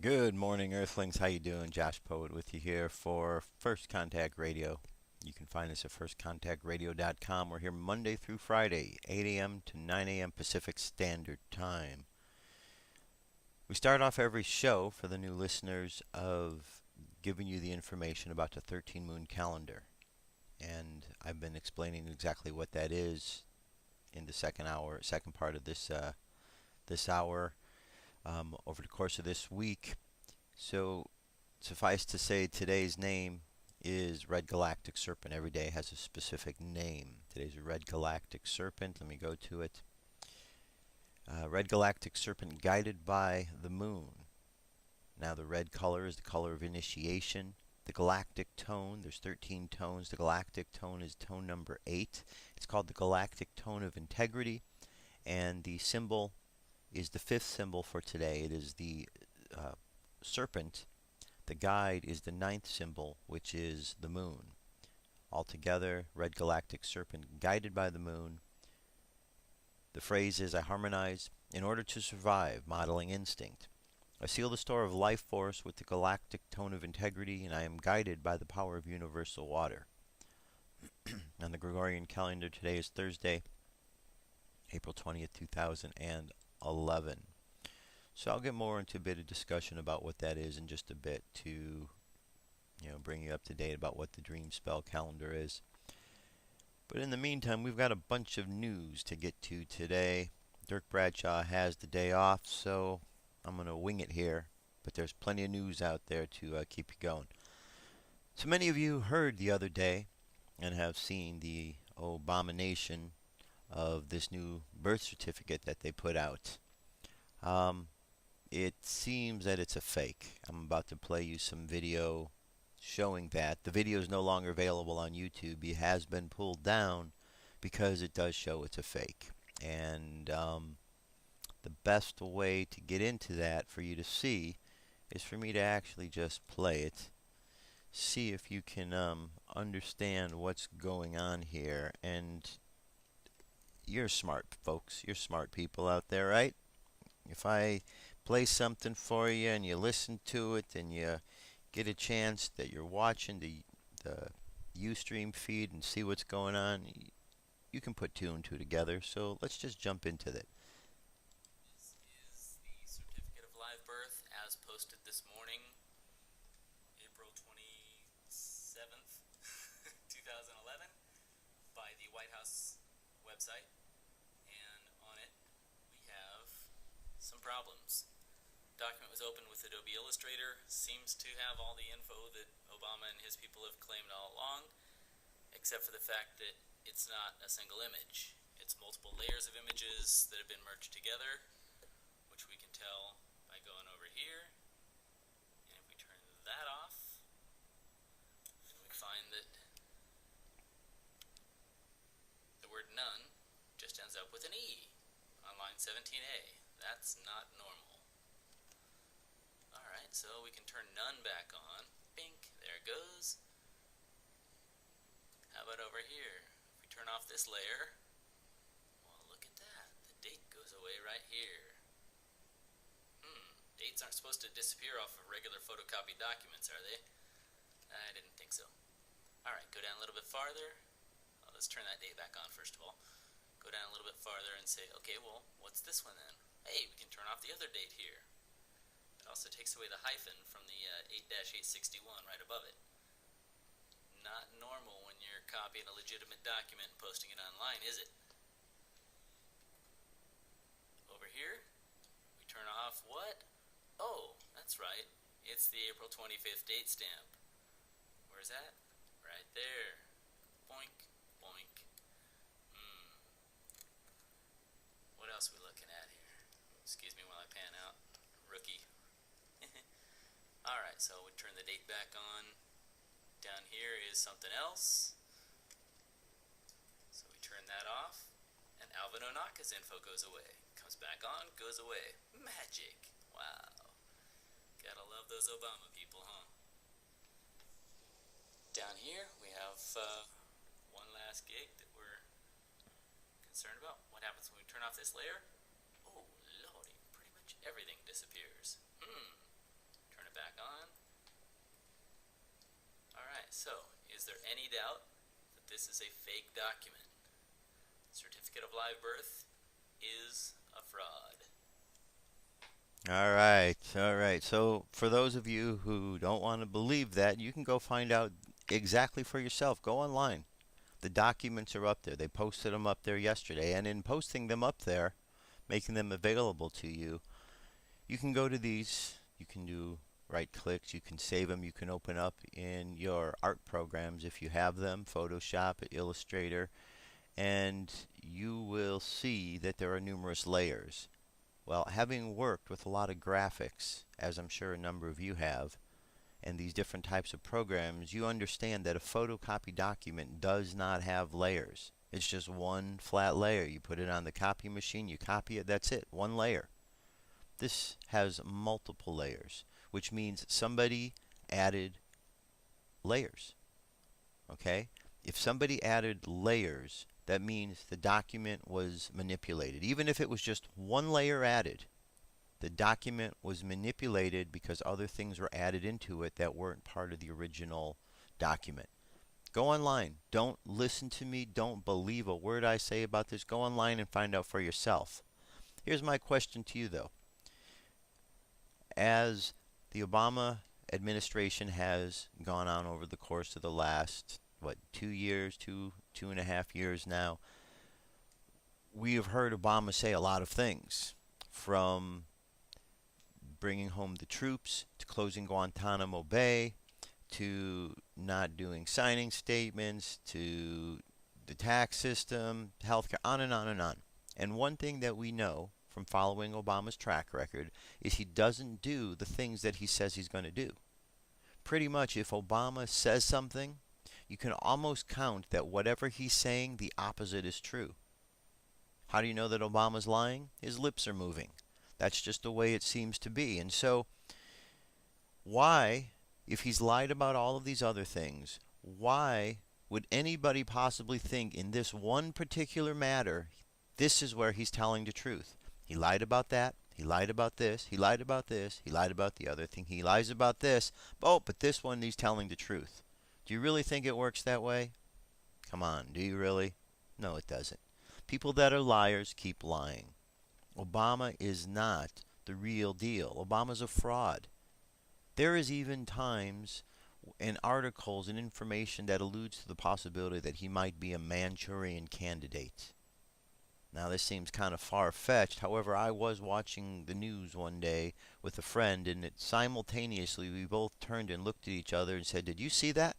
Good morning, Earthlings. How you doing? Josh Poet with you here for First Contact Radio. You can find us at firstcontactradio.com. We're here Monday through Friday, 8 a.m. to 9 a.m. Pacific Standard Time. We start off every show for the new listeners of giving you the information about the 13 moon calendar. And I've been explaining exactly what that is in the second part of this hour over the course of this week. So suffice to say, today's name is Red Galactic Serpent. Every day has a specific name. Today's a Red Galactic Serpent. Let me go to it. Red Galactic Serpent guided by the moon. Now the red color is the color of initiation. The galactic tone, there's 13 tones. The galactic tone is tone number 8. It's called the galactic tone of integrity. And the symbol is the fifth symbol for today. It is the serpent. The guide is the ninth symbol, which is the moon. Altogether, Red Galactic Serpent guided by the moon. The phrase is, I harmonize in order to survive, modeling instinct. I seal the store of life force with the galactic tone of integrity, and I am guided by the power of universal water. On the Gregorian calendar, today is Thursday, April 20th, 2011. So I'll get more into a bit of discussion about what that is in just a bit to bring you up to date about what the dream spell calendar is. But in the meantime, we've got a bunch of news to get to today. Dirk Bradshaw has the day off, so I'm going to wing it here. But there's plenty of news out there to keep you going. So many of you heard the other day and have seen the abomination of this new birth certificate that they put out. It seems that it's a fake. I'm about to play you some video showing that. The video is no longer available on YouTube. It has been pulled down because it does show it's a fake. And the best way to get into that for you to see is for me to actually just play it. See if you can understand what's going on here. And you're smart, folks. You're smart people out there, right? If I play something for you and you listen to it and you get a chance that you're watching the Ustream feed and see what's going on, you can put two and two together. So let's just jump into that. This is the certificate of live birth as posted this morning, April 27th, 2011, by the White House website. And on it, we have some problems. Document was opened with Adobe Illustrator. Seems to have all the info that Obama and his people have claimed all along, except for the fact that it's not a single image. It's multiple layers of images that have been merged together, which we can tell by going over here. And if we turn that off, then we find that the word none just ends up with an E on line 17A. That's not normal. Alright, so we can turn none back on. Bink, there it goes. How about over here? If we turn off this layer, well, look at that. The date goes away right here. Dates aren't supposed to disappear off of regular photocopied documents, are they? I didn't think so. Alright, go down a little bit farther. Well, let's turn that date back on first of all. Go down a little bit farther and say, okay, well, what's this one then? Hey, we can turn off the other date here. It also takes away the hyphen from the 8-861 right above it. Not normal when you're copying a legitimate document and posting it online, is it? Over here, we turn off what? Oh, that's right. It's the April 25th date stamp. Where's that? Right there. Boink, boink. What else are we looking at here? Excuse me while I pan out. Rookie. Alright, so we turn the date back on. Down here is something else. So we turn that off. And Alvin Onaka's info goes away. Comes back on, goes away. Magic. Wow. Gotta love those Obama people, huh? Down here we have one last gig that we're concerned about. What happens when we turn off this layer? Oh, lordy, pretty much everything disappears. there any doubt that this is a fake document? Certificate of live birth is a fraud. All right, all right. So, for those of you who don't want to believe that, you can go find out exactly for yourself. Go online. The documents are up there. They posted them up there yesterday. And in posting them up there, making them available to you, you can go to these. You can do right clicks. You can save them. You can open up in your art programs if you have them, Photoshop, Illustrator, and you will see that there are numerous layers. Well, having worked with a lot of graphics, as I'm sure a number of you have, and these different types of programs, you understand that a photocopy document does not have layers. It's just one flat layer. You put it on the copy machine, you copy it, that's it, one layer. This has multiple layers, which means somebody added layers. Okay? If somebody added layers, that means the document was manipulated. Even if it was just one layer added, the document was manipulated because other things were added into it that weren't part of the original document. Go online. Don't listen to me. Don't believe a word I say about this. Go online and find out for yourself. Here's my question to you, though. As the Obama administration has gone on over the course of the last, 2 years, two and a half years now, we have heard Obama say a lot of things, from bringing home the troops, to closing Guantanamo Bay, to not doing signing statements, to the tax system, healthcare, on and on and on. And one thing that we know from following Obama's track record is he doesn't do the things that he says he's going to do. Pretty much, if Obama says something, you can almost count that whatever he's saying, the opposite is true. How do you know that Obama's lying? His lips are moving. That's just the way it seems to be. And so, why, if he's lied about all of these other things, why would anybody possibly think in this one particular matter, this is where he's telling the truth? He lied about that. He lied about this. He lied about this. He lied about the other thing. He lies about this. Oh, but this one he's telling the truth. Do you really think it works that way? Come on, do you really? No, it doesn't. People that are liars keep lying. Obama is not the real deal. Obama's a fraud. There is even times in articles and information that alludes to the possibility that he might be a Manchurian candidate. Now, this seems kind of far-fetched. However, I was watching the news one day with a friend, and simultaneously we both turned and looked at each other and said, "Did you see that?"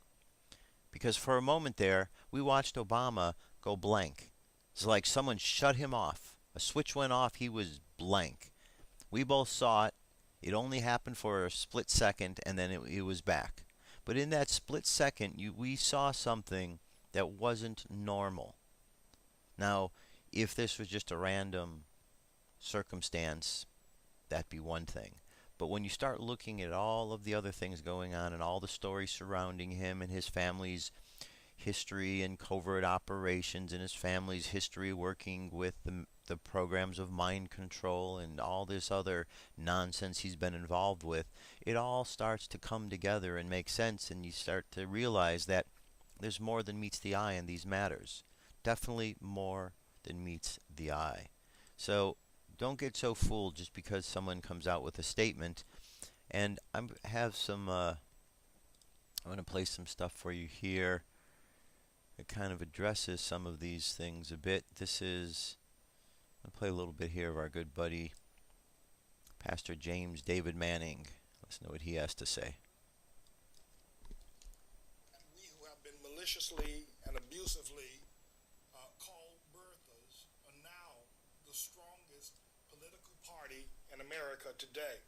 Because for a moment there, we watched Obama go blank. It's like someone shut him off. A switch went off, he was blank. We both saw it. It only happened for a split second, and then it was back. But in that split second, we saw something that wasn't normal. Now, if this was just a random circumstance, that'd be one thing. But when you start looking at all of the other things going on and all the stories surrounding him and his family's history and covert operations and his family's history working with the programs of mind control and all this other nonsense he's been involved with, it all starts to come together and make sense, and you start to realize that there's more than meets the eye in these matters. Definitely more than meets the eye. So don't get so fooled just because someone comes out with a statement. And I have some, I'm going to play some stuff for you here. It kind of addresses some of these things a bit. I'll play a little bit here of our good buddy, Pastor James David Manning. Let's know what he has to say. We who have been maliciously and abusively called birthers are now the strongest political party in America today.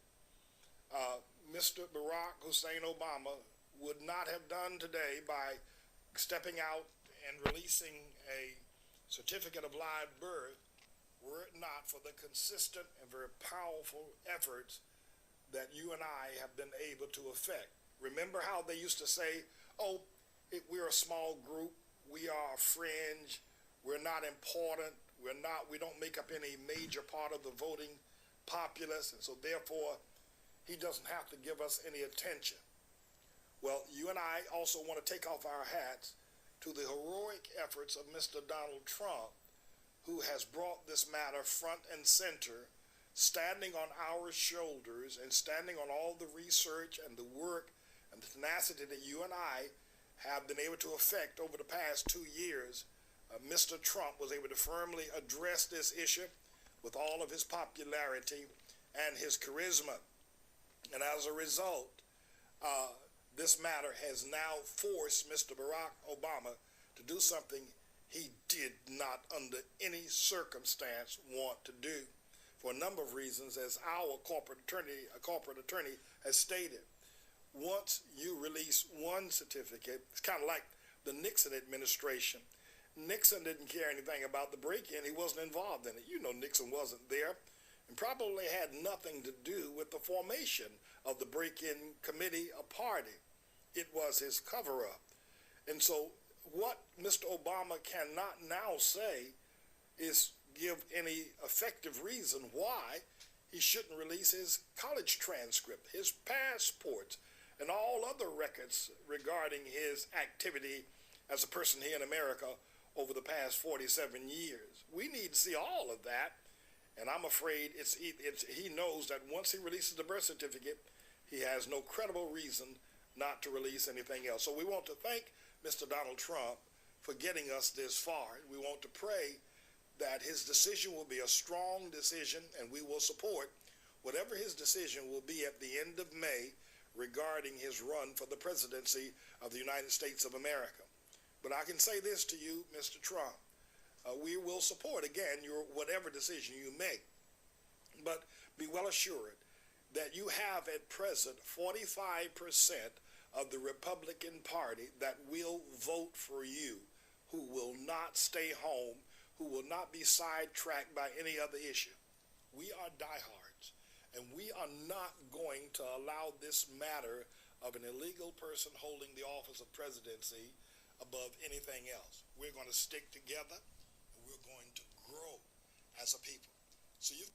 Mr. Barack Hussein Obama would not have done today by stepping out and releasing a certificate of live birth were it not for the consistent and very powerful efforts that you and I have been able to effect. Remember how they used to say, oh, we're a small group, we are a fringe, we're not important, we don't make up any major part of the voting populace, and so therefore he doesn't have to give us any attention. Well, you and I also want to take off our hats to the heroic efforts of Mr. Donald Trump, who has brought this matter front and center, standing on our shoulders and standing on all the research and the work and the tenacity that you and I have been able to effect over the past 2 years. Mr. Trump was able to firmly address this issue with all of his popularity and his charisma. And as a result, this matter has now forced Mr. Barack Obama to do something he did not under any circumstance want to do, for a number of reasons, as our corporate attorney has stated. Once you release one certificate, it's kind of like the Nixon administration. Nixon didn't care anything about the break-in. He wasn't involved in it. You know, Nixon wasn't there and probably had nothing to do with the formation of the break-in committee, a party. It was his cover-up. And so what Mr. Obama cannot now say is give any effective reason why he shouldn't release his college transcript, his passports, and all other records regarding his activity as a person here in America over the past 47 years. We need to see all of that, and I'm afraid he knows that once he releases the birth certificate, he has no credible reason not to release anything else. So we want to thank Mr. Donald Trump for getting us this far. We want to pray that his decision will be a strong decision, and we will support whatever his decision will be at the end of May regarding his run for the presidency of the United States of America. But I can say this to you, Mr. Trump. We will support, again, your whatever decision you make. But be well assured that you have at present 45% of the Republican Party that will vote for you, who will not stay home, who will not be sidetracked by any other issue. We are diehards, and we are not going to allow this matter of an illegal person holding the office of presidency above anything else. We're going to stick together, and we're going to grow as a people. So you.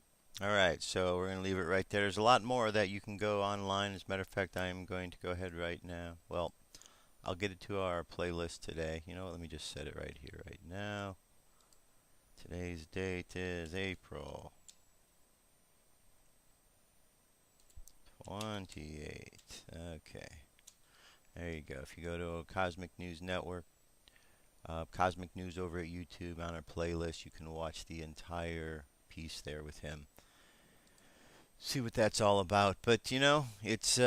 All right, so we're going to leave it right there. There's a lot more that you can go online. As a matter of fact, I'm going to go ahead right now. Well, I'll get it to our playlist today. You know what? Let me just set it right here, right now. Today's date is April 28th. Okay. There you go. If you go to Cosmic News Network, Cosmic News over at YouTube on our playlist, you can watch the entire piece there with him. See what that's all about. But you know, it's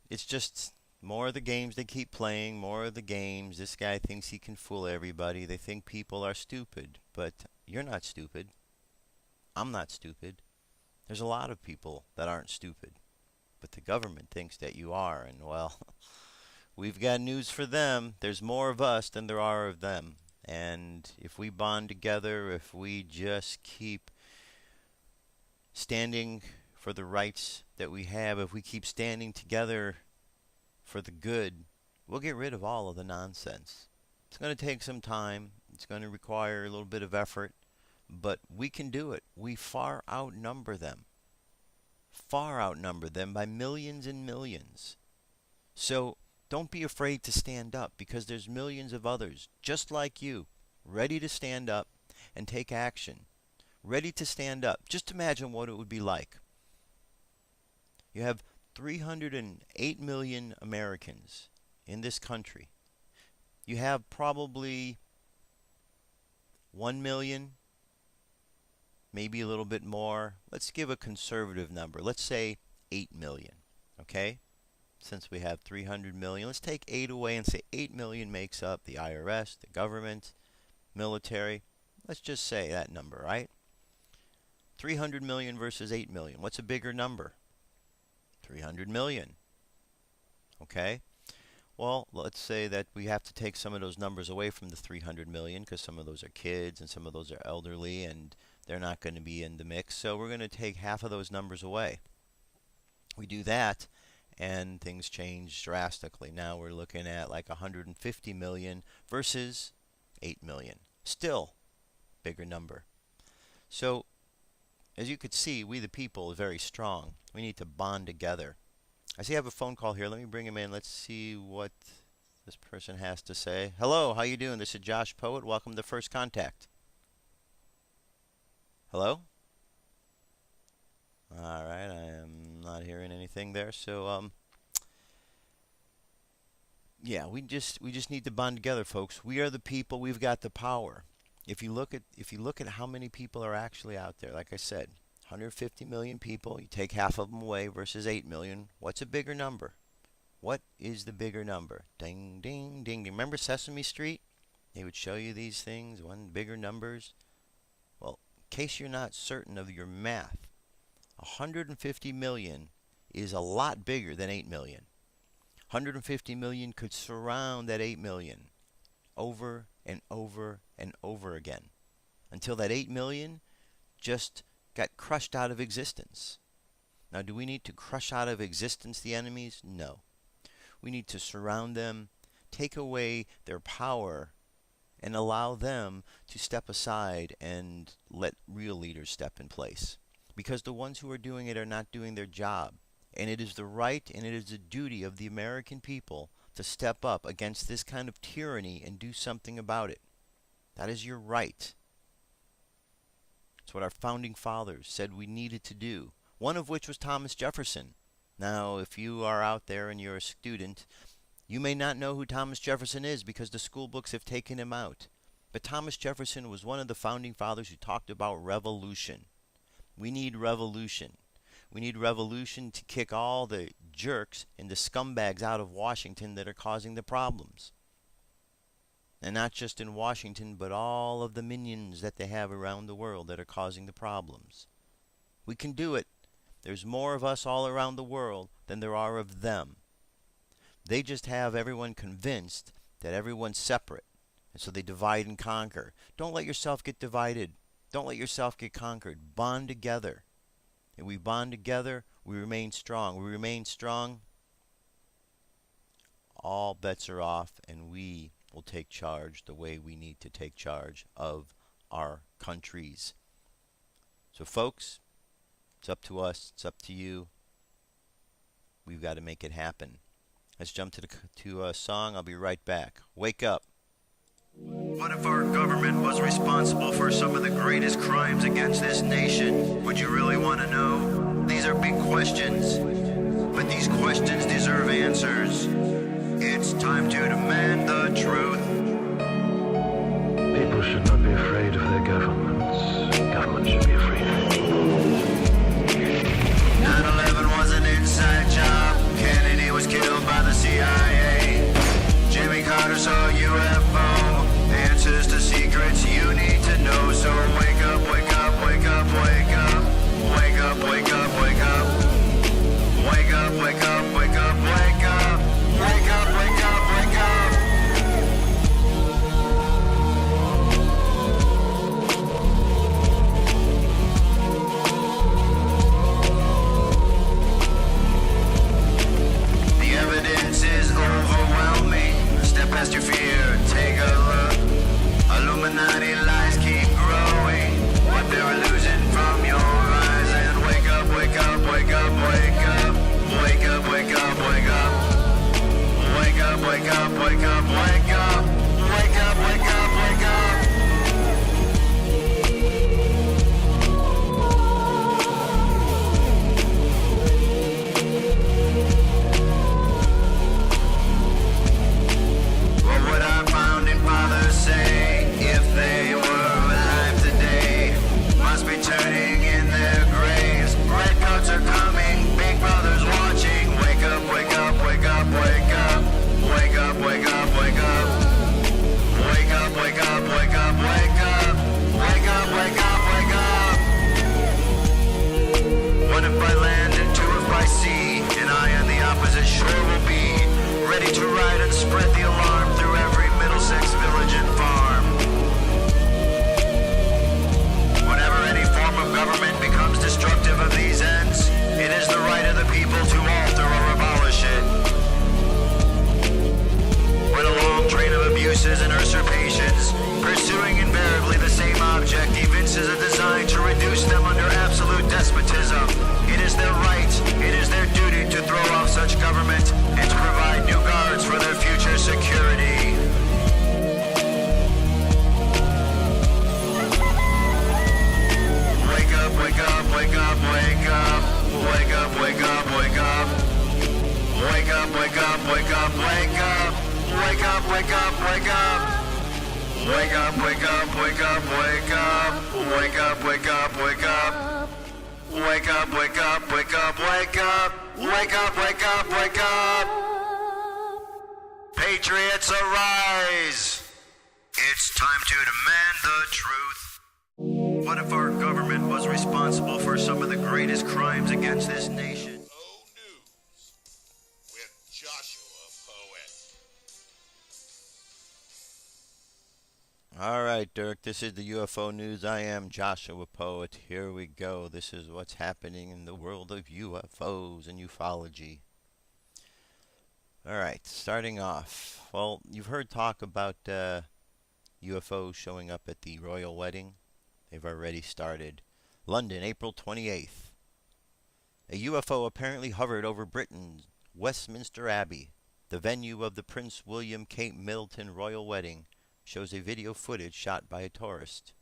just more of the games they keep playing, more of the games. This guy thinks he can fool everybody. They think people are stupid, but you're not stupid. I'm not stupid. There's a lot of people that aren't stupid, but the government thinks that you are, and well, we've got news for them. There's more of us than there are of them. And if we bond together, if we just keep standing for the rights that we have, if we keep standing together for the good, we'll get rid of all of the nonsense. It's going to take some time. It's going to require a little bit of effort, but we can do it. We far outnumber them. Far outnumber them by millions and millions. So don't be afraid to stand up, because there's millions of others just like you, ready to stand up and take action. Ready to stand up. Just imagine what it would be like. You have 308 million Americans in this country. You have probably 1 million, maybe a little bit more. Let's give a conservative number. Let's say 8 million, okay? Since we have 300 million, let's take 8 away and say 8 million makes up the IRS, the government, military. Let's just say that number, right? 300 million versus 8 million. What's a bigger number? 300 million. Okay? Well, let's say that we have to take some of those numbers away from the 300 million, because some of those are kids and some of those are elderly and they're not going to be in the mix. So we're going to take half of those numbers away. We do that and things change drastically. Now we're looking at like 150 million versus 8 million. Still bigger number. So as you could see, we the people are very strong. We need to bond together. I see I have a phone call here. Let me bring him in. Let's see what this person has to say. Hello, how you doing? This is Josh Poet. Welcome to First Contact. Hello? All right, I am not hearing anything there. So yeah, we just need to bond together, folks. We are the people. We've got the power. If you look at how many people are actually out there, like I said, 150 million people, you take half of them away versus 8 million, what's a bigger number? What is the bigger number? Ding, ding, ding. Remember Sesame Street? They would show you these things, one bigger numbers. Well, in case you're not certain of your math, 150 million is a lot bigger than 8 million. 150 million could surround that 8 million over and over and over again until that 8 million just got crushed out of existence. Now, do we need to crush out of existence the enemies? No. We need to surround them, take away their power, and allow them to step aside and let real leaders step in place. Because the ones who are doing it are not doing their job. And it is the right and it is the duty of the American people to step up against this kind of tyranny and do something about it. That is your right. It's what our founding fathers said we needed to do, one of which was Thomas Jefferson. Now, if you are out there and you're a student, you may not know who Thomas Jefferson is because the school books have taken him out. But Thomas Jefferson was one of the founding fathers who talked about revolution. We need revolution. We need revolution to kick all the jerks and the scumbags out of Washington that are causing the problems. And not just in Washington, but all of the minions that they have around the world that are causing the problems. We can do it. There's more of us all around the world than there are of them. They just have everyone convinced that everyone's separate. And so they divide and conquer. Don't let yourself get divided. Don't let yourself get conquered. Bond together. And we bond together, we remain strong. We remain strong, all bets are off, and we will take charge the way we need to take charge of our countries. So folks, it's up to us, it's up to you. We've got to make it happen. Let's jump to a song. I'll be right back. Wake up. What if our government was responsible for some of the greatest crimes against this nation? Would you really want to know? These are big questions, but these questions deserve answers. It's time to demand the truth. People should not be afraid of their governments. Governments should be afraid of people. 9/11 was an inside job. Kennedy was killed by the CIA. Jimmy Carter saw a UFO. Answers to secrets you need to know. So wake up, wake up, wake up, wake up. Wake up, wake up, wake up. Wake up, wake up, wake up, wake up. Wake up, wake up, wake up. The evidence is overwhelming. Step past your fear, take a look. Illuminati lies keep growing. What they're losing from your eyes. And wake up, wake up, wake up, wake up. Wake up, wake up, wake up. Wake up, wake up, wake up, wake up. Wake up, wake up, wake up. What would our founding fathers say if they were alive today? Must be turning in their graves. Redcoats are coming, big brother's watching. Wake up, wake up, wake up, wake up. Wake up, wake up, wake up. Wake up, wake up, wake up, wake up. Wake up, wake up, wake up. One if by land and two if by sea, and I on the opposite shore will be ready to ride and spread the alarm through every Middlesex village and farm. Whenever any form of government becomes destructive of these ends, it is the right of the people to alter or abolish it. When a long train of abuses and usurpations, pursuing invariably the same object, evinces a design to reduce them under absolute despotism, it is their right, it is their duty to throw off such wake up, wake up, wake up, wake up, wake up. Wake up, wake up, wake up, wake up. Wake up, wake up, wake up. Wake up, wake up, wake up, wake up. Wake up, wake up, wake up. Patriots arise. It's time to demand the truth. What if our government was responsible for some of the greatest crimes against this nation? O News with Joshua Poet. All right, Dirk, this is the UFO News. I am Joshua Poet. Here we go. This is what's happening in the world of UFOs and ufology. All right, starting off. Well, you've heard talk about UFOs showing up at the royal wedding. They've already started. London, April 28th. A UFO apparently hovered over Britain's Westminster Abbey. The venue of the Prince William Kate Middleton royal wedding shows a video footage shot by a tourist.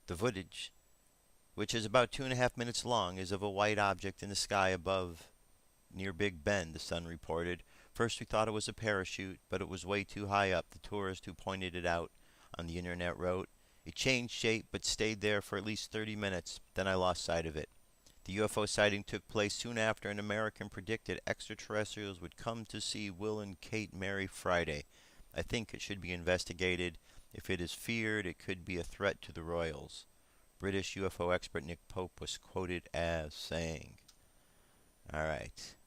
The footage, which is about 2.5 minutes long, is of a white object in the sky above near Big Ben, the Sun reported. First we thought it was a parachute, but it was way too high up, the tourist who pointed it out on the internet wrote. It changed shape but stayed there for at least 30 minutes, then I lost sight of it. The UFO sighting took place soon after an American predicted extraterrestrials would come to see Will and Kate marry Friday. I think it should be investigated. If it is feared, it could be a threat to the royals. British UFO expert Nick Pope was quoted as saying. Alright.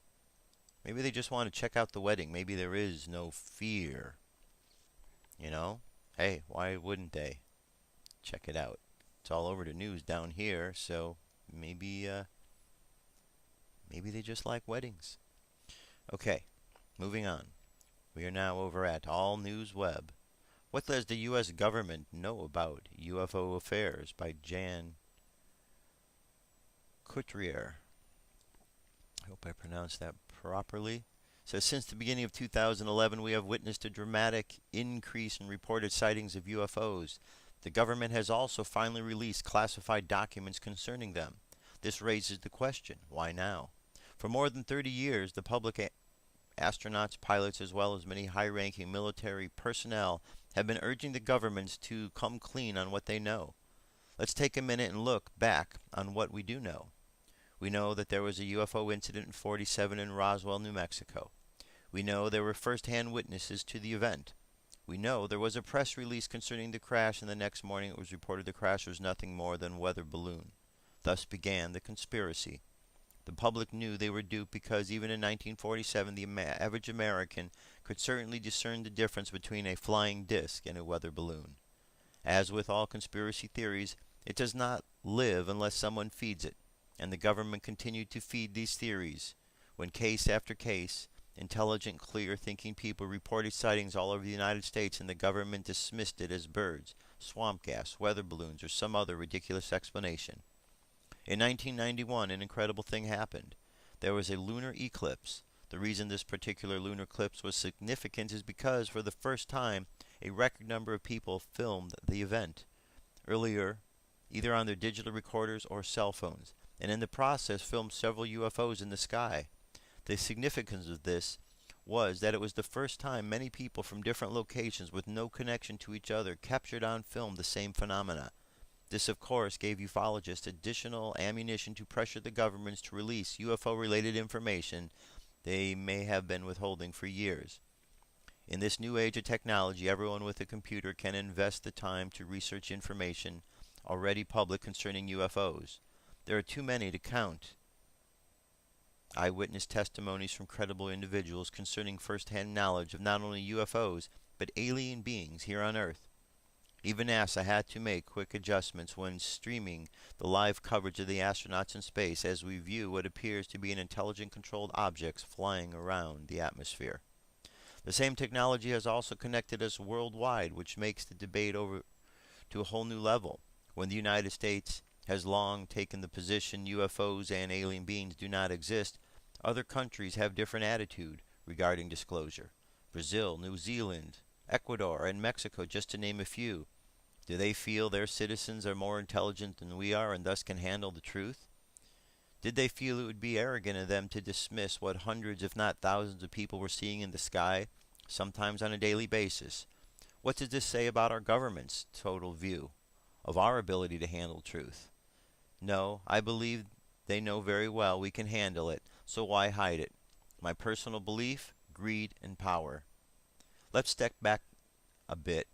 Maybe they just want to check out the wedding. Maybe there is no fear. You know? Hey, why wouldn't they? Check it out. It's all over the news down here, so maybe they just like weddings. Okay, moving on. We are now over at All News Web. What does the U.S. government know about UFO affairs by Jan Couturier. I hope I pronounced that properly. Says, since the beginning of 2011, we have witnessed a dramatic increase in reported sightings of UFOs. The government has also finally released classified documents concerning them. This raises the question, why now? For more than 30 years, the public, astronauts, pilots, as well as many high-ranking military personnel have been urging the governments to come clean on what they know. Let's take a minute and look back on what we do know. We know that there was a UFO incident in 47 in Roswell, New Mexico. We know there were first-hand witnesses to the event. We know there was a press release concerning the crash, and the next morning it was reported the crash was nothing more than a weather balloon. Thus began the conspiracy. The public knew they were duped because even in 1947 the average American could certainly discern the difference between a flying disc and a weather balloon. As with all conspiracy theories, it does not live unless someone feeds it, and the government continued to feed these theories. When case after case, intelligent, clear-thinking people reported sightings all over the United States, and the government dismissed it as birds, swamp gas, weather balloons, or some other ridiculous explanation. In 1991, an incredible thing happened. There was a lunar eclipse. The reason this particular lunar eclipse was significant is because, for the first time, a record number of people filmed the event. Earlier, either on their digital recorders or cell phones, and in the process filmed several UFOs in the sky. The significance of this was that it was the first time many people from different locations with no connection to each other captured on film the same phenomena. This, of course, gave ufologists additional ammunition to pressure the governments to release UFO-related information they may have been withholding for years. In this new age of technology, everyone with a computer can invest the time to research information already public concerning UFOs. There are too many to count. Eyewitness testimonies from credible individuals concerning first-hand knowledge of not only UFOs, but alien beings here on Earth. Even NASA had to make quick adjustments when streaming the live coverage of the astronauts in space as we view what appears to be an intelligent-controlled objects flying around the atmosphere. The same technology has also connected us worldwide, which makes the debate over to a whole new level. When the United States has long taken the position UFOs and alien beings do not exist, other countries have different attitude regarding disclosure. Brazil, New Zealand, Ecuador, and Mexico, just to name a few. Do they feel their citizens are more intelligent than we are and thus can handle the truth? Did they feel it would be arrogant of them to dismiss what hundreds, if not thousands, of people were seeing in the sky, sometimes on a daily basis? What does this say about our government's total view of our ability to handle truth? No, I believe they know very well we can handle it, so why hide it? My personal belief, greed, and power. Let's step back a bit.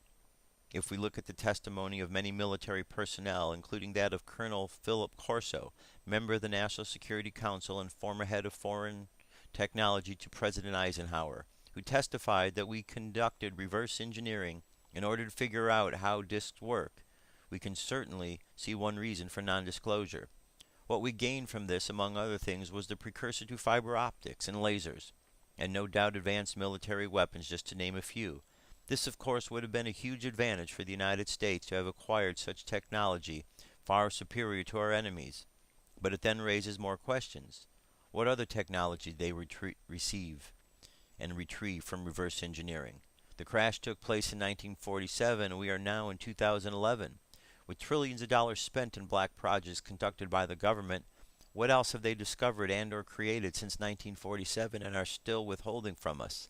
If we look at the testimony of many military personnel, including that of Colonel Philip Corso, member of the National Security Council and former head of foreign technology to President Eisenhower, who testified that we conducted reverse engineering in order to figure out how disks work, we can certainly see one reason for non-disclosure. What we gained from this, among other things, was the precursor to fiber optics and lasers, and no doubt advanced military weapons, just to name a few. This, of course, would have been a huge advantage for the United States to have acquired such technology far superior to our enemies. But it then raises more questions. What other technology did they receive and retrieve from reverse engineering? The crash took place in 1947, and we are now in 2011. With trillions of dollars spent in black projects conducted by the government, what else have they discovered and or created since 1947 and are still withholding from us?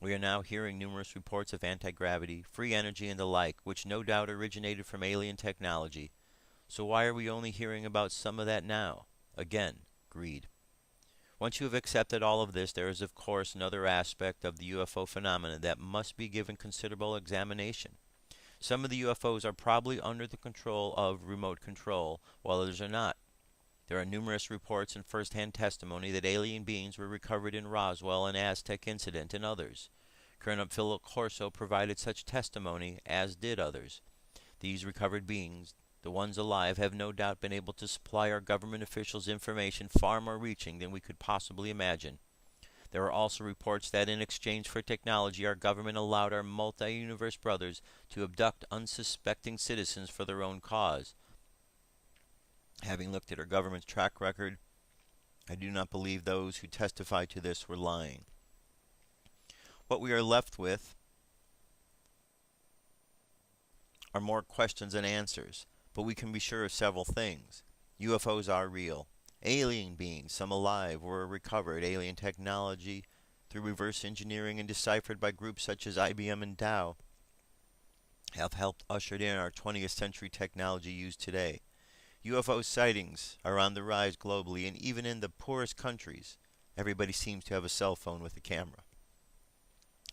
We are now hearing numerous reports of anti-gravity, free energy, and the like, which no doubt originated from alien technology. So why are we only hearing about some of that now? Again, greed. Once you have accepted all of this, there is of course another aspect of the UFO phenomenon that must be given considerable examination. Some of the UFOs are probably under the control of remote control, while others are not. There are numerous reports and first-hand testimony that alien beings were recovered in Roswell and Aztec incident and others. Colonel Philip Corso provided such testimony, as did others. These recovered beings, the ones alive, have no doubt been able to supply our government officials information far more reaching than we could possibly imagine. There are also reports that in exchange for technology, our government allowed our multi-universe brothers to abduct unsuspecting citizens for their own cause. Having looked at our government's track record, I do not believe those who testified to this were lying. What we are left with are more questions than answers, but we can be sure of several things. UFOs are real. Alien beings, some alive, were recovered. Alien technology, through reverse engineering and deciphered by groups such as IBM and Dow, have helped usher in our 20th century technology used today. UFO sightings are on the rise globally, and even in the poorest countries, everybody seems to have a cell phone with a camera.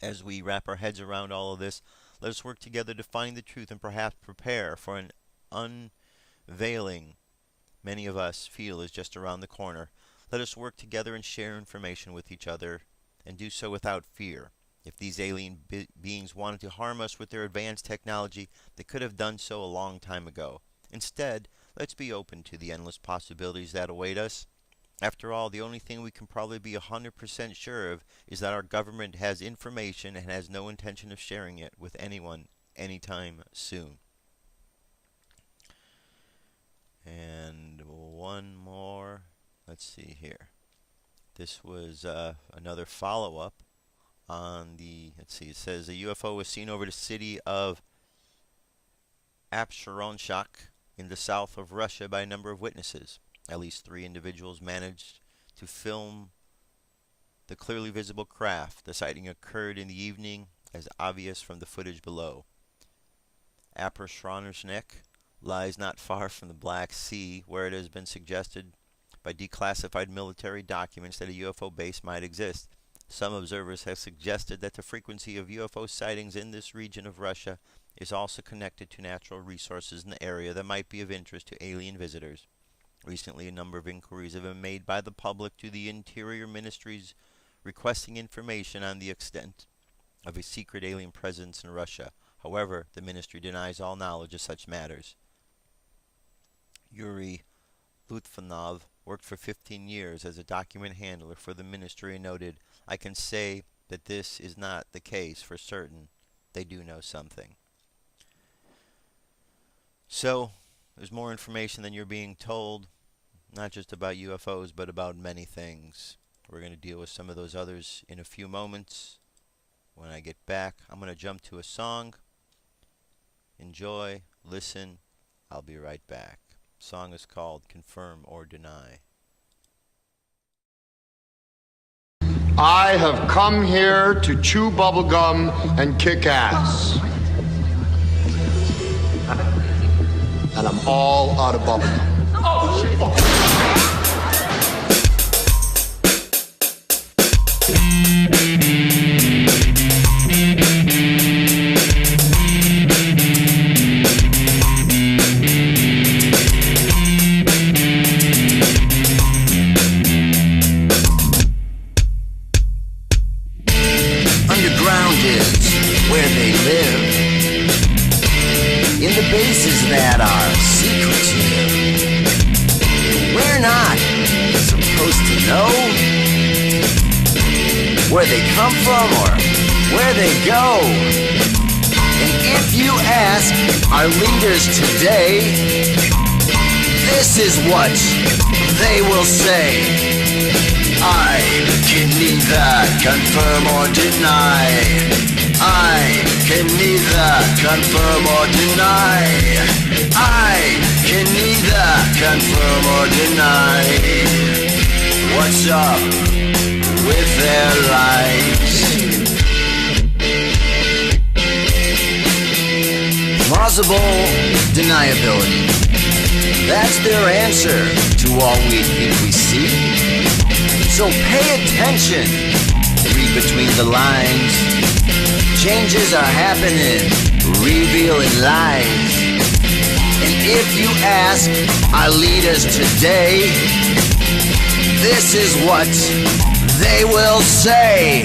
As we wrap our heads around all of this, let us work together to find the truth and perhaps prepare for an unveiling many of us feel is just around the corner. Let us work together and share information with each other, and do so without fear. If these alien beings wanted to harm us with their advanced technology, they could have done so a long time ago. Instead, let's be open to the endless possibilities that await us. After all, the only thing we can probably be 100% sure of is that our government has information and has no intention of sharing it with anyone anytime soon. And one more. Let's see here. This was another follow-up on the, let's see, it says a UFO was seen over the city of Apsheronshak in the south of Russia by a number of witnesses. At least 3 individuals managed to film the clearly visible craft. The sighting occurred in the evening, as obvious from the footage below. Apsheronshak lies not far from the Black Sea, where it has been suggested by declassified military documents that a UFO base might exist. Some observers have suggested that the frequency of UFO sightings in this region of Russia is also connected to natural resources in the area that might be of interest to alien visitors. Recently, a number of inquiries have been made by the public to the Interior Ministries requesting information on the extent of a secret alien presence in Russia. However, the ministry denies all knowledge of such matters. Yuri Lutfanov worked for 15 years as a document handler for the ministry and noted, "I can say that this is not the case for certain. They do know something." So, there's more information than you're being told, not just about UFOs, but about many things. We're going to deal with some of those others in a few moments. When I get back, I'm going to jump to a song. Enjoy, listen. I'll be right back. Song is called Confirm or Deny. I have come here to chew bubblegum and kick ass. And I'm all out of bubblegum. Underground is where they live, in the bases that are secretive. We're not supposed to know where they come from or where they go. And if you ask our leaders today, this is what they will say. I can neither confirm or deny. I can neither confirm or deny. I can neither confirm or deny. What's up with their lies? Plausible deniability. That's their answer to all we think we see. So pay attention, read between the lines. Changes are happening, revealing lies. And if you ask our leaders today, this is what they will say.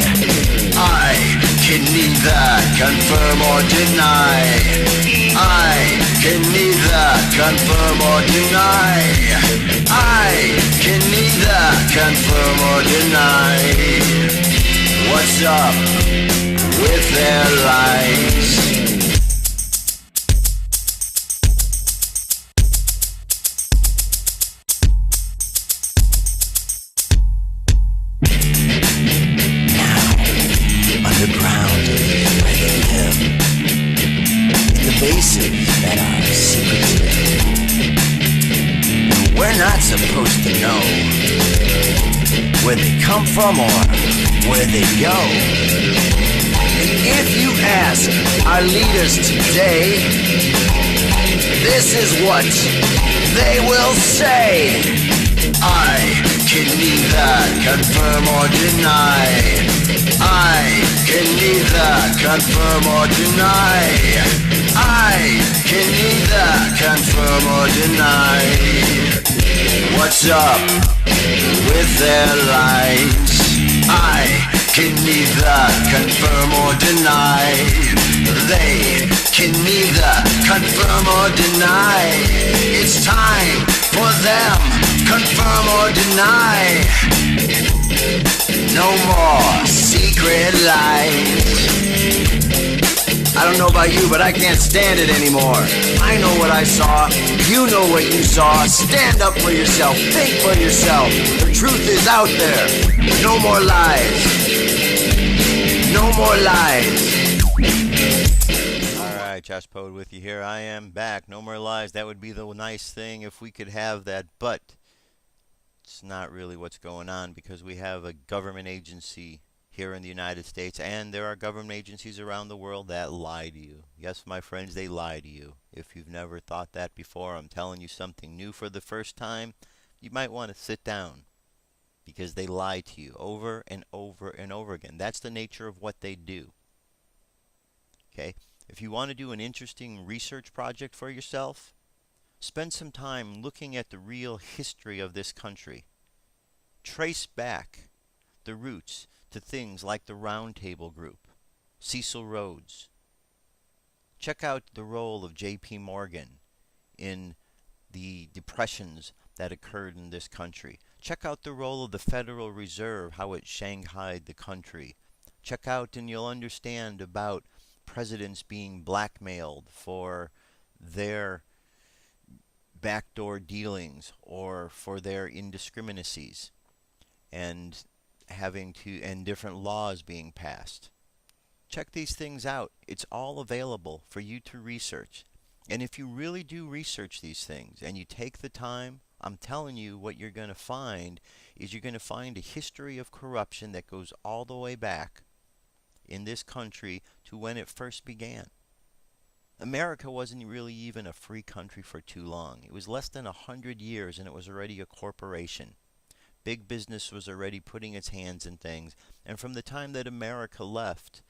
I can neither confirm or deny. I can neither confirm or deny. I can neither confirm or deny. What's up with their lies? Underground is where they live, in the bases that are secretive. We're not supposed to know where they come from or where they go. And if you ask our leaders today, this is what they will say. I can neither confirm or deny. I can neither confirm or deny. I can neither confirm or deny. What's up with their lies? I can neither confirm or deny. They can neither confirm or deny. It's time for them, confirm or deny. No more secret lies. I don't know about you, but I can't stand it anymore. I know what I saw. You know what you saw. Stand up for yourself. Think for yourself. The truth is out there. No more lies. No more lies. Alright, Josh Poed with you here. I am back. No more lies. That would be the nice thing if we could have that, but it's not really what's going on because we have a government agency here in the United States, and there are government agencies around the world that lie to you. Yes, my friends, they lie to you. If you've never thought that before, I'm telling you something new for the first time. You might want to sit down because they lie to you over and over and over again. That's the nature of what they do. Okay? If you want to do an interesting research project for yourself, spend some time looking at the real history of this country. Trace back the roots to things like the Round Table Group, Cecil Rhodes. Check out the role of J.P. Morgan in the depressions that occurred in this country. Check out the role of the Federal Reserve, how it shanghaied the country. Check out and you'll understand about presidents being blackmailed for their backdoor dealings or for their indiscriminacies, and different laws being passed. Check these things out. It's all available for you to research. And if you really do research these things and you take the time, I'm telling you what you're going to find is you're going to find a history of corruption that goes all the way back in this country to when it first began. America wasn't really even a free country for too long. It was less than 100 years and it was already a corporation. Big business was already putting its hands in things. And from the time that America left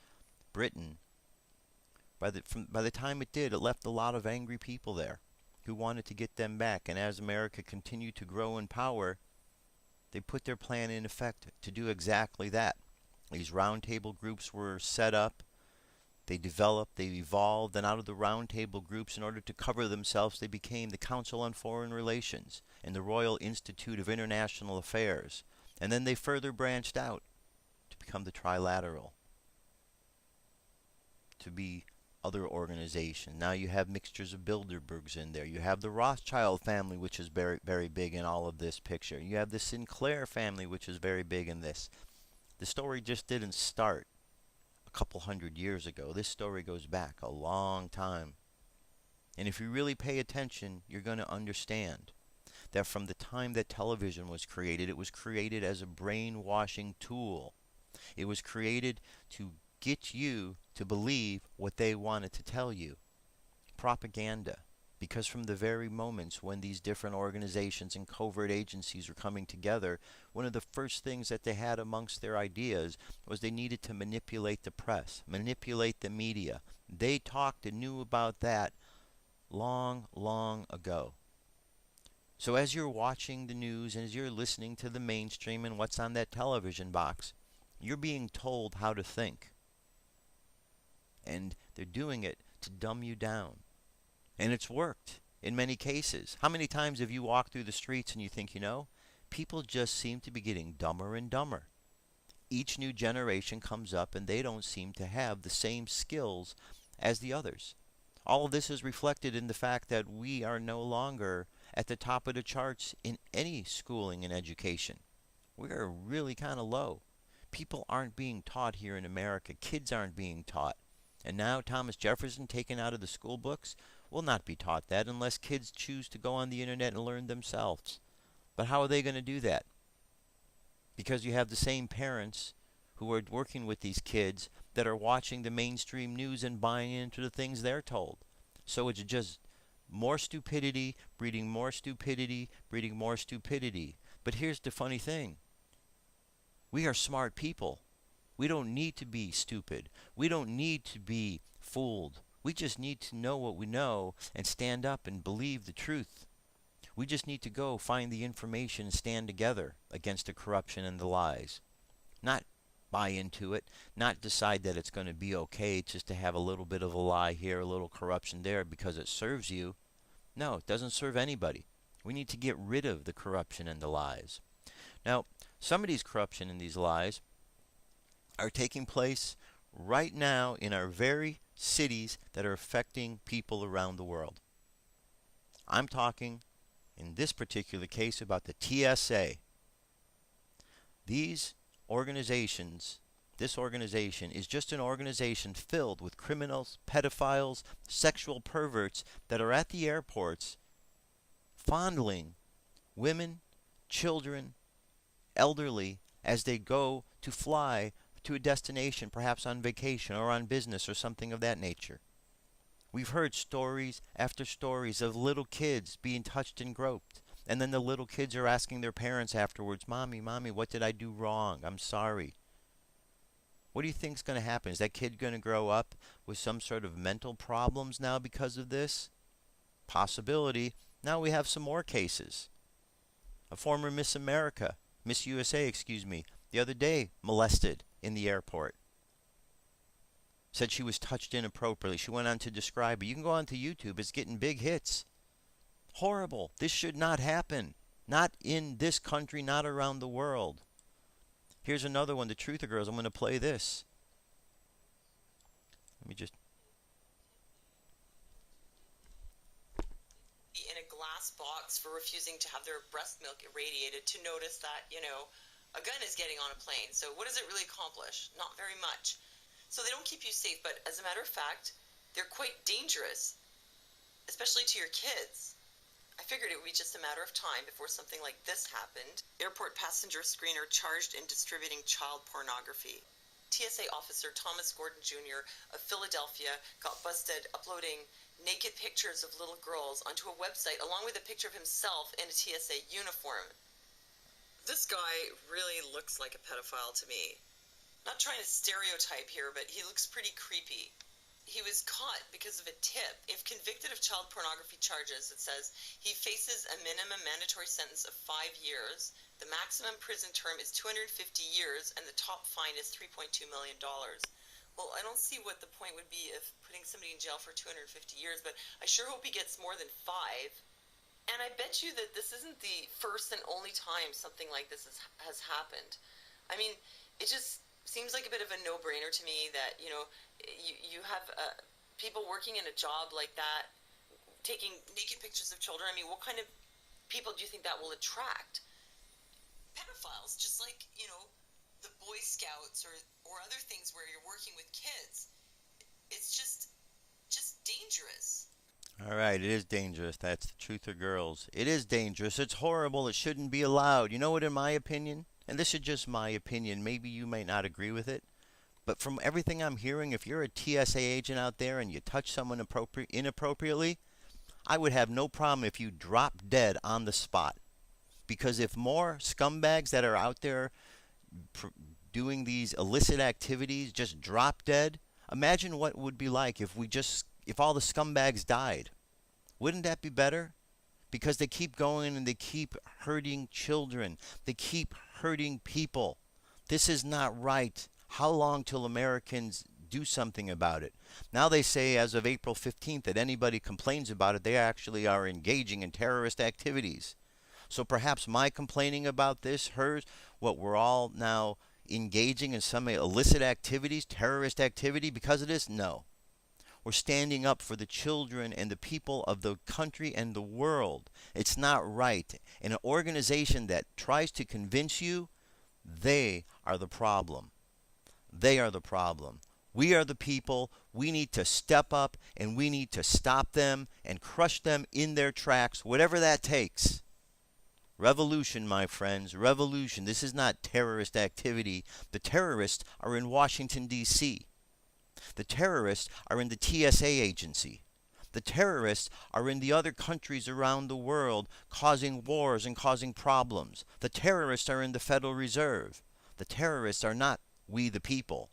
Britain, by the time it did, it left a lot of angry people there who wanted to get them back. And as America continued to grow in power, they put their plan in effect to do exactly that. These roundtable groups were set up. They developed, they evolved, and out of the roundtable groups, in order to cover themselves, they became the Council on Foreign Relations and the Royal Institute of International Affairs. And then they further branched out to become the Trilateral, to be other organizations. Now you have mixtures of Bilderbergs in there. You have the Rothschild family, which is very, very big in all of this picture. You have the Sinclair family, which is very big in this. The story just didn't start a couple hundred years ago. This story goes back a long time. And if you really pay attention, you're going to understand that from the time that television was created, it was created as a brainwashing tool. It was created to get you to believe what they wanted to tell you. Propaganda. Because from the very moments when these different organizations and covert agencies were coming together, one of the first things that they had amongst their ideas was they needed to manipulate the press, manipulate the media. They talked and knew about that long, long ago. So as you're watching the news and as you're listening to the mainstream and what's on that television box, you're being told how to think. And they're doing it to dumb you down. And it's worked in many cases. How many times have you walked through the streets and you think, people just seem to be getting dumber and dumber. Each new generation comes up and they don't seem to have the same skills as the others. All of this is reflected in the fact that we are no longer at the top of the charts in any schooling and education. We are really kind of low. People aren't being taught here in America. Kids aren't being taught. And now Thomas Jefferson taken out of the school books will not be taught that unless kids choose to go on the internet and learn themselves. But how are they going to do that? Because you have the same parents who are working with these kids that are watching the mainstream news and buying into the things they're told. So it's just more stupidity, breeding more stupidity, breeding more stupidity. But here's the funny thing. We are smart people. We don't need to be stupid. We don't need to be fooled. We just need to know what we know and stand up and believe the truth. We just need to go find the information and stand together against the corruption and the lies. Not buy into it, not decide that it's going to be okay just to have a little bit of a lie here, a little corruption there because it serves you. No, it doesn't serve anybody. We need to get rid of the corruption and the lies. Now, some of these corruption and these lies are taking place right now in our very cities that are affecting people around the world. I'm talking, in this particular case, about the TSA. These organizations, this organization is just an organization filled with criminals, pedophiles, sexual perverts that are at the airports fondling women, children, elderly as they go to fly to a destination, perhaps on vacation or on business or something of that nature. We've heard stories after stories of little kids being touched and groped. And then the little kids are asking their parents afterwards, Mommy, what did I do wrong? I'm sorry. What do you think's going to happen? Is that kid going to grow up with some sort of mental problems now because of this? Possibility. Now we have some more cases. A former Miss USA, the other day molested in the airport. Said she was touched inappropriately. She went on to describe it. You can go on to YouTube. It's getting big hits. Horrible. This should not happen. Not in this country, not around the world. Here's another one, the Truther Girls. I'm going to play this. Let me just... in a glass box for refusing to have their breast milk irradiated to notice that, a gun is getting on a plane. So what does it really accomplish? Not very much. So they don't keep you safe, but as a matter of fact, they're quite dangerous, especially to your kids. I figured it would be just a matter of time before something like this happened. Airport passenger screener charged in distributing child pornography. TSA officer Thomas Gordon Jr. of Philadelphia got busted uploading naked pictures of little girls onto a website along with a picture of himself in a TSA uniform. This guy really looks like a pedophile to me. Not trying to stereotype here, but he looks pretty creepy. He was caught because of a tip. If convicted of child pornography charges, it says he faces a minimum mandatory sentence of 5 years. The maximum prison term is 250 years, and the top fine is $3.2 million. Well, I don't see what the point would be of putting somebody in jail for 250 years, but I sure hope he gets more than 5. And I bet you that this isn't the first and only time something like this has happened. I mean, it just seems like a bit of a no-brainer to me that, you have people working in a job like that, taking naked pictures of children. I mean, what kind of people do you think that will attract? Pedophiles, just like, the Boy Scouts or other things where you're working with kids. It's just dangerous. All right, it is dangerous. That's the truth of girls. It is dangerous. It's horrible. It shouldn't be allowed. You know what, in my opinion, and this is just my opinion, maybe you may not agree with it, but from everything I'm hearing, if you're a TSA agent out there and you touch someone inappropriately, I would have no problem if you drop dead on the spot. Because if more scumbags that are out there doing these illicit activities just drop dead, imagine what it would be like if all the scumbags died. Wouldn't that be better? Because they keep going and they keep hurting children. They keep hurting people. This is not right. How long till Americans do something about it? Now they say as of April 15th that anybody complains about it, they actually are engaging in terrorist activities. So perhaps my complaining about this, hers, what we're all now engaging in some illicit activities, terrorist activity because of this? No. We're standing up for the children and the people of the country and the world. It's not right. And an organization that tries to convince you, they are the problem. They are the problem. We are the people. We need to step up and we need to stop them and crush them in their tracks, whatever that takes. Revolution, my friends, revolution. This is not terrorist activity. The terrorists are in Washington, D.C. The terrorists are in the TSA agency. The terrorists are in the other countries around the world causing wars and causing problems. The terrorists are in the Federal Reserve. The terrorists are not we the people.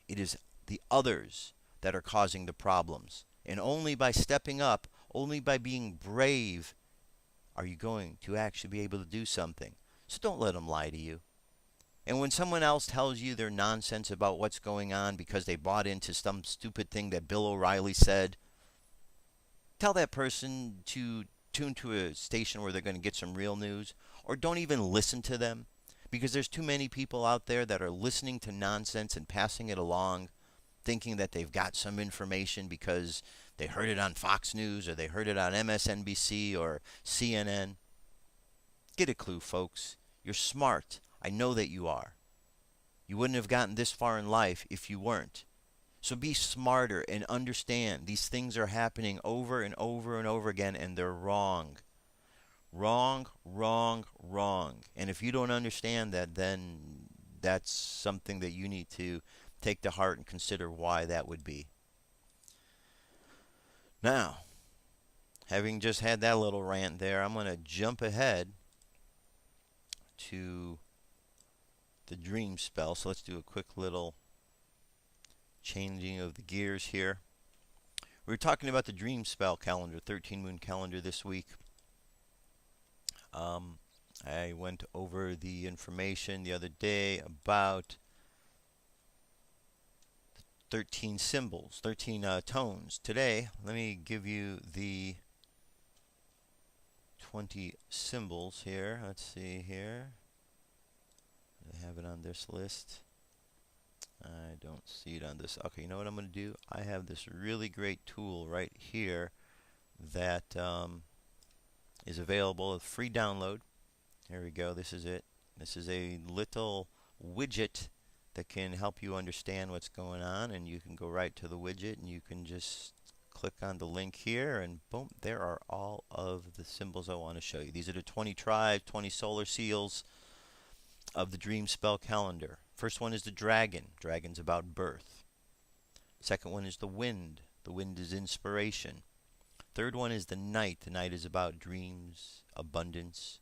It is the others that are causing the problems. And only by stepping up, only by being brave, are you going to actually be able to do something. So don't let them lie to you. And when someone else tells you their nonsense about what's going on because they bought into some stupid thing that Bill O'Reilly said, tell that person to tune to a station where they're going to get some real news, or don't even listen to them, because there's too many people out there that are listening to nonsense and passing it along, thinking that they've got some information because they heard it on Fox News or they heard it on MSNBC or CNN. Get a clue, folks. You're smart. I know that you are. You wouldn't have gotten this far in life if you weren't. So be smarter and understand these things are happening over and over and over again, and they're wrong. Wrong, wrong, wrong. And if you don't understand that, then that's something that you need to take to heart and consider why that would be. Now, having just had that little rant there, I'm going to jump ahead to the dream spell. So let's do a quick little changing of the gears here. We were talking about the dream spell calendar, 13 moon calendar this week. I went over the information the other day about 13 symbols, 13 tones. Today, let me give you the 20 symbols here. Let's see here. I have it on this list. I don't see it on this. Okay, you know what I'm going to do? I have this really great tool right here that is available, a free download. Here we go. This is it. This is a little widget that can help you understand what's going on, and you can go right to the widget and you can just click click on the link here, and boom, there are all of the symbols I want to show you. These are the 20 tribes, 20 solar seals of the Dream Spell Calendar. First one is the dragon. Dragon's about birth. Second one is the wind. The wind is inspiration. Third one is the night. The night is about dreams, abundance.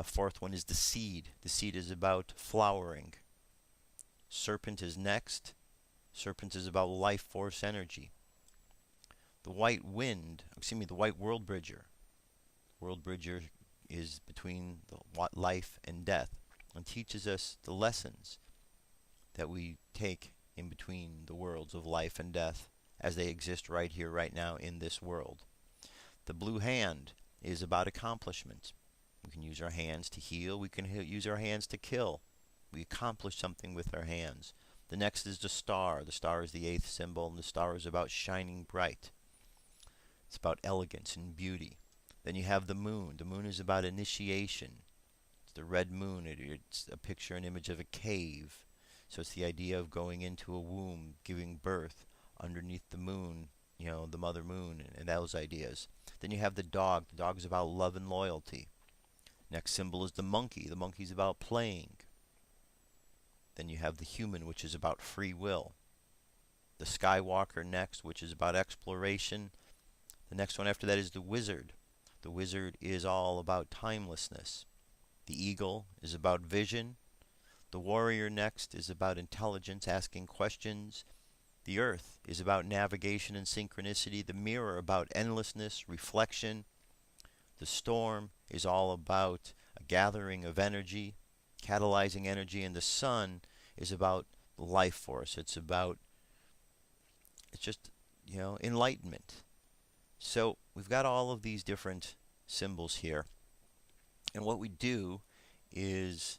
Fourth one is the seed. The seed is about flowering. Serpent is next. Serpent is about life force energy. The white world bridger. World bridger is between life and death and teaches us the lessons that we take in between the worlds of life and death as they exist right here, right now in this world. The blue hand is about accomplishment. We can use our hands to heal. We can use our hands to kill. We accomplish something with our hands. The next is the star. The star is the 8th symbol, and the star is about shining bright. It's about elegance and beauty. Then you have the moon. The moon is about initiation. It's the red moon. It's a picture, an image of a cave. So it's the idea of going into a womb, giving birth underneath the moon, the mother moon, and those ideas. Then you have the dog. The dog is about love and loyalty. Next symbol is the monkey. The monkey's about playing. Then you have the human, which is about free will. The Skywalker next, which is about exploration. The next one after that is the wizard. The wizard is all about timelessness. The eagle is about vision. The warrior next is about intelligence, asking questions. The earth is about navigation and synchronicity. The mirror about endlessness, reflection. The storm is all about a gathering of energy, catalyzing energy, and the sun is about life force. It's just, enlightenment. So we've got all of these different symbols here. And what we do is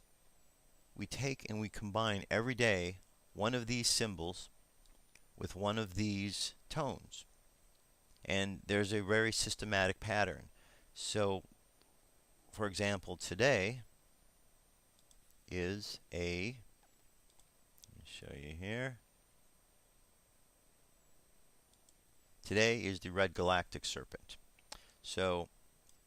we take and we combine every day one of these symbols with one of these tones. And there's a very systematic pattern. So, for example, today is let me show you here. Today is the red galactic serpent. So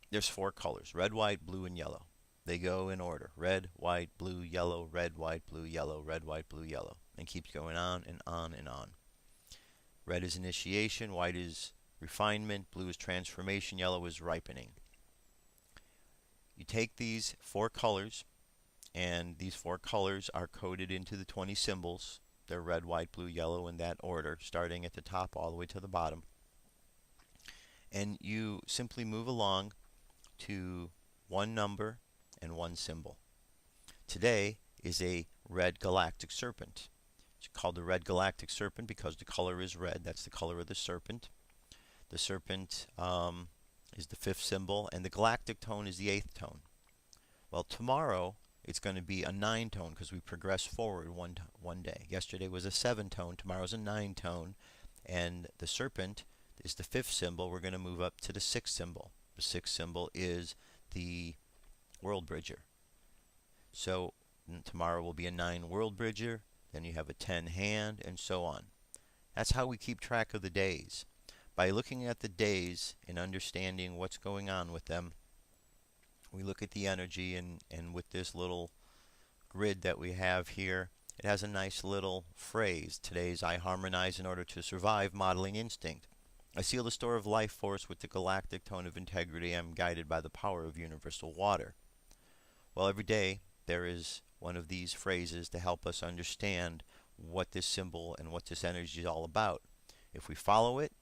there's 4 colors: red, white, blue, and yellow. They go in order: red, white, blue, yellow, red, white, blue, yellow, red, white, blue, yellow, and keeps going on and on and on. Red is initiation, white is refinement, blue is transformation, yellow is ripening. You take these 4 colors, and these 4 colors are coded into the 20 symbols. They're red, white, blue, yellow in that order, starting at the top all the way to the bottom. And you simply move along to one number and one symbol. Today is a red galactic serpent. It's called the red galactic serpent because the color is red. That's the color of the serpent. The serpent is the 5th symbol, and the galactic tone is the 8th tone. Well, tomorrow it's going to be a 9 tone because we progress forward one day. Yesterday was a 7 tone. Tomorrow's a 9 tone, and the serpent is the 5th symbol. We're going to move up to the 6th symbol. The 6th symbol is the world bridger. So tomorrow will be a 9 world bridger. Then you have a 10 hand, and so on. That's how we keep track of the days. By looking at the days and understanding what's going on with them, we look at the energy, and with this little grid that we have here, it has a nice little phrase. Today's I harmonize in order to survive, modeling instinct. I seal the store of life force with the galactic tone of integrity. I am guided by the power of universal water. Well, every day there is one of these phrases to help us understand what this symbol and what this energy is all about. If we follow it,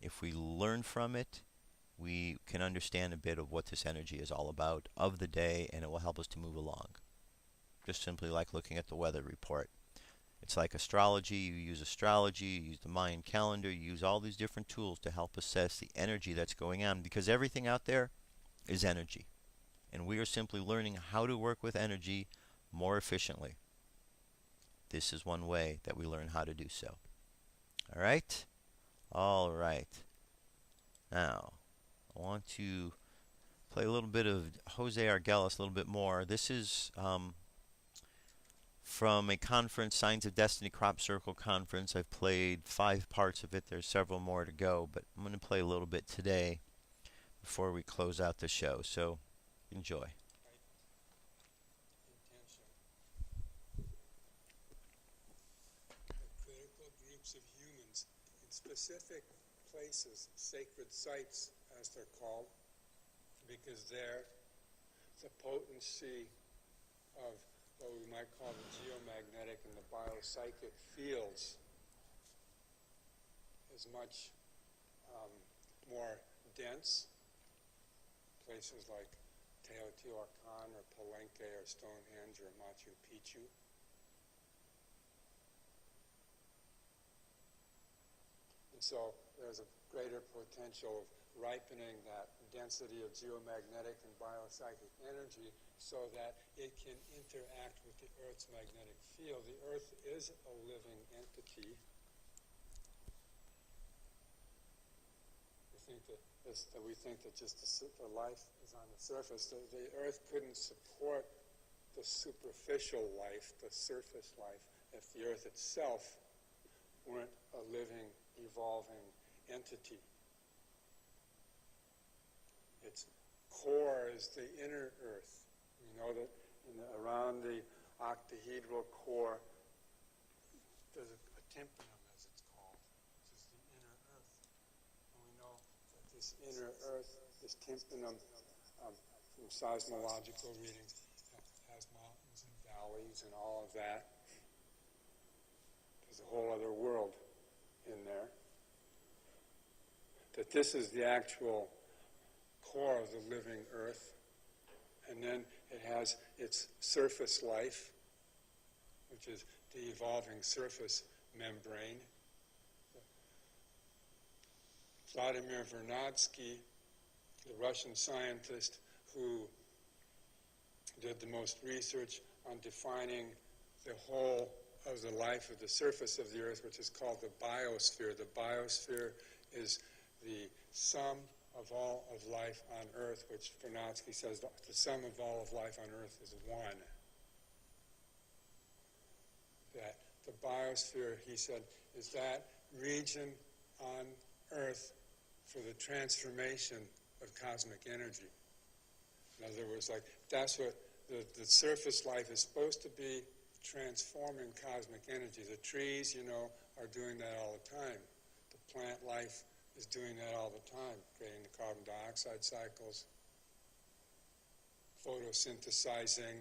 if we learn from it, we can understand a bit of what this energy is all about of the day, and it will help us to move along. Just simply like looking at the weather report. It's like astrology. You use astrology, you use the Mayan calendar, you use all these different tools to help assess the energy that's going on, because everything out there is energy. And we are simply learning how to work with energy more efficiently. This is one way that we learn how to do so. All right? All right. Now, I want to play a little bit of Jose Arguelles a little bit more. This is from a conference, Signs of Destiny Crop Circle Conference. I've played 5 parts of it. There's several more to go, but I'm going to play a little bit today before we close out the show. So enjoy. Critical groups of humans in specific places, sacred sites as they're called, because there the potency of what we might call the geomagnetic and the biopsychic fields is much more dense. Places like Teotihuacan or Palenque or Stonehenge or Machu Picchu. And so there's a greater potential of ripening that density of geomagnetic and biopsychic energy so that it can interact with the Earth's magnetic field. The Earth is a living entity. We think that just the life is on the surface. The Earth couldn't support the superficial life, the surface life, if the Earth itself weren't a living, evolving entity. Its core is the inner Earth. We know that around the octahedral core, there's a tympanum, as it's called, which is the inner Earth. And we know that this inner Earth, this tympanum, from seismological readings, has mountains and valleys and all of that. There's a whole other world in there. That this is the actual core of the living Earth. And then it has its surface life, which is the evolving surface membrane. Vladimir Vernadsky, the Russian scientist who did the most research on defining the whole of the life of the surface of the Earth, which is called the biosphere. The biosphere is the sum of all of life on Earth, which Vernadsky says the sum of all of life on Earth is 1. That the biosphere, he said, is that region on Earth for the transformation of cosmic energy. In other words, like that's what the surface life is supposed to be, transforming cosmic energy. The trees, are doing that all the time. The plant life is doing that all the time, creating the carbon dioxide cycles, photosynthesizing.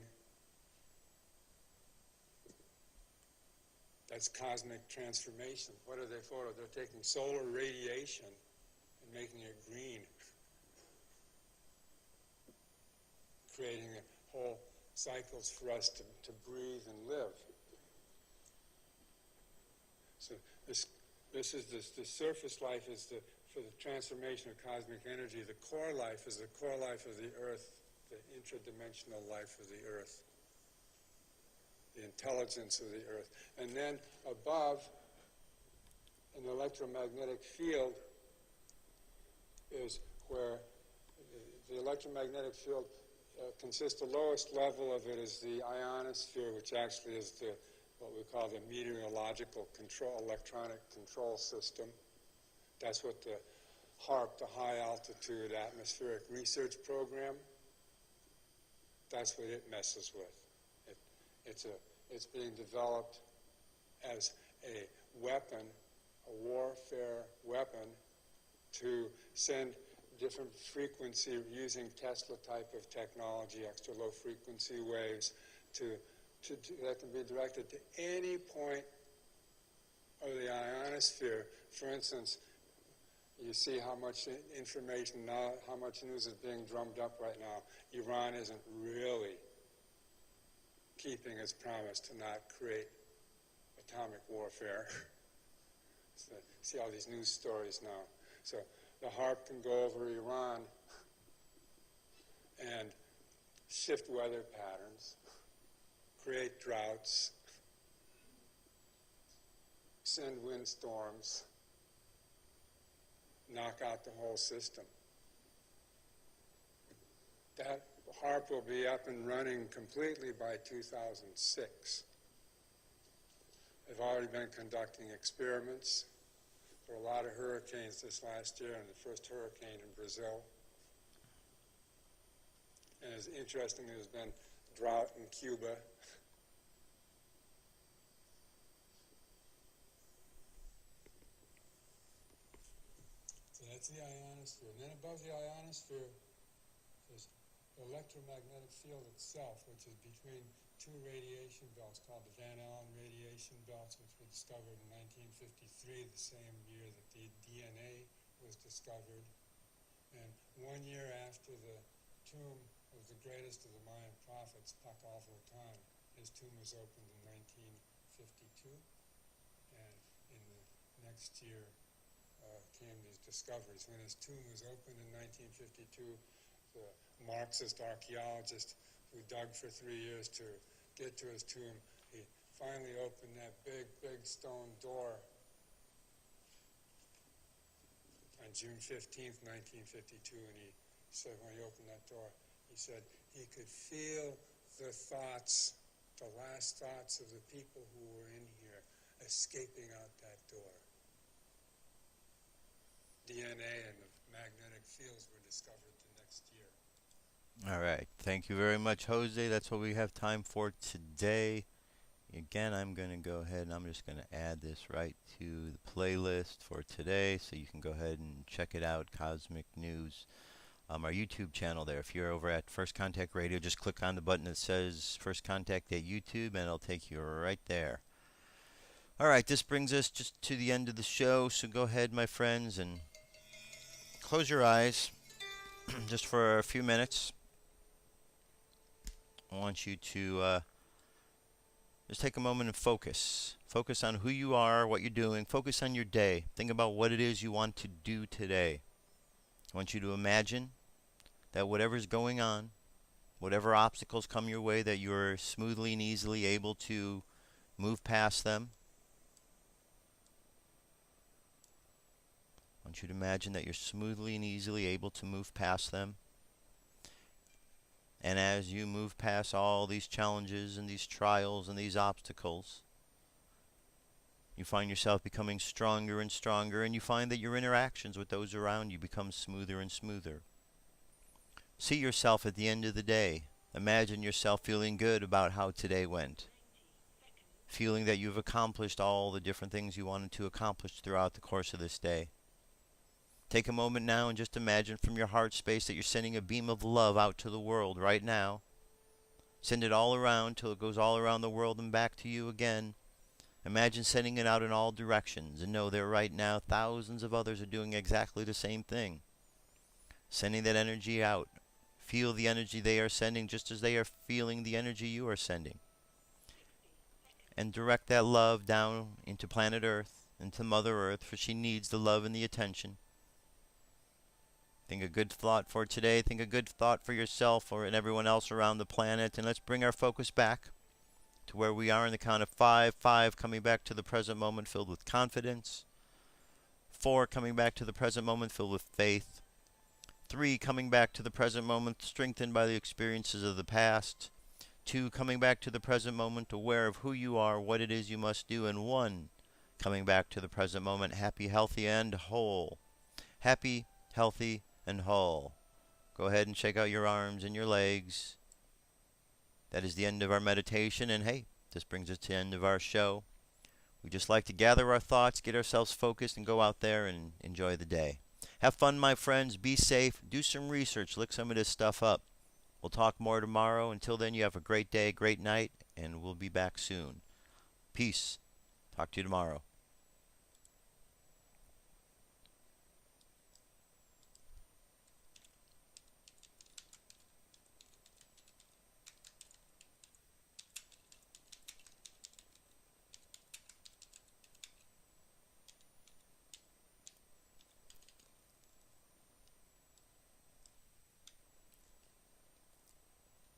That's cosmic transformation. What are they for? They're taking solar radiation and making it green, creating whole cycles for us to breathe and live. So this is the surface life is for the transformation of cosmic energy. The core life is the core life of the Earth, the intradimensional life of the Earth, the intelligence of the Earth. And then above, an electromagnetic field is where the electromagnetic field consists, the lowest level of it is the ionosphere, which actually is what we call the meteorological control, electronic control system. That's what the HAARP, the High Altitude Atmospheric Research Program, that's what it messes with. It's being developed as a weapon, a warfare weapon, to send different frequency using Tesla type of technology, extra low frequency waves, that can be directed to any point of the ionosphere. For instance, you see how much information now, how much news is being drummed up right now. Iran isn't really keeping its promise to not create atomic warfare. So, see all these news stories now. So the HAARP can go over Iran and shift weather patterns, create droughts, send windstorms, knock out the whole system. That HAARP will be up and running completely by 2006. they've already been conducting experiments. There were a lot of hurricanes this last year, and the first hurricane in Brazil. And it's interesting, there's been drought in Cuba. So that's the ionosphere. And then above the ionosphere, there's the electromagnetic field itself, which is between two radiation belts called the Van Allen radiation belts, which were discovered in 1953, the same year that the DNA was discovered. And 1 year after the tomb of the greatest of the Mayan prophets, Khan, his tomb was opened in 1952. And in the next year came these discoveries. When his tomb was opened in 1952, the Marxist archaeologist who dug for 3 years to get to his tomb, he finally opened that big stone door on June 15th, 1952, and he said when he opened that door, he said he could feel the thoughts, the last thoughts of the people who were in here escaping out that door. DNA and the magnetic fields were discovered the next year. All right. Thank you very much, Jose. That's what we have time for today. Again, I'm going to go ahead and I'm just going to add this right to the playlist for today so you can go ahead and check it out, Cosmic News. Our YouTube channel there. If you're over at First Contact Radio, just click on the button that says First Contact at YouTube and it'll take you right there. All right, this brings us just to the end of the show, so go ahead, my friends, and close your eyes just for a few minutes. I want you to just take a moment and focus. Focus on who you are, what you're doing. Focus on your day. Think about what it is you want to do today. I want you to imagine that whatever's going on, whatever obstacles come your way, that you're smoothly and easily able to move past them. I want you to imagine that you're smoothly and easily able to move past them. And as you move past all these challenges and these trials and these obstacles, you find yourself becoming stronger and stronger, and you find that your interactions with those around you become smoother and smoother. See yourself at the end of the day. Imagine yourself feeling good about how today went. Feeling that you've accomplished all the different things you wanted to accomplish throughout the course of this day. Take a moment now and just imagine from your heart space that you're sending a beam of love out to the world right now. Send it all around till it goes all around the world and back to you again. Imagine sending it out in all directions, and know that right now thousands of others are doing exactly the same thing. Sending that energy out. Feel the energy they are sending just as they are feeling the energy you are sending. And direct that love down into planet Earth, into Mother Earth, for she needs the love and the attention. Think a good thought for today. Think a good thought for yourself and everyone else around the planet. And let's bring our focus back to where we are in the count of 5. 5 coming back to the present moment filled with confidence. 4 coming back to the present moment filled with faith. 3 coming back to the present moment strengthened by the experiences of the past. 2 coming back to the present moment aware of who you are, what it is you must do. And 1 coming back to the present moment happy, healthy, and whole. Happy, healthy, and whole. Go ahead and shake out your arms and your legs. That is the end of our meditation, and hey, this brings us to the end of our show. We just like to gather our thoughts, get ourselves focused, and go out there and enjoy the day. Have fun, my friends. Be safe. Do some research. Look some of this stuff up. We'll talk more tomorrow. Until then, you have a great day, great night, and we'll be back soon. Peace. Talk to you tomorrow.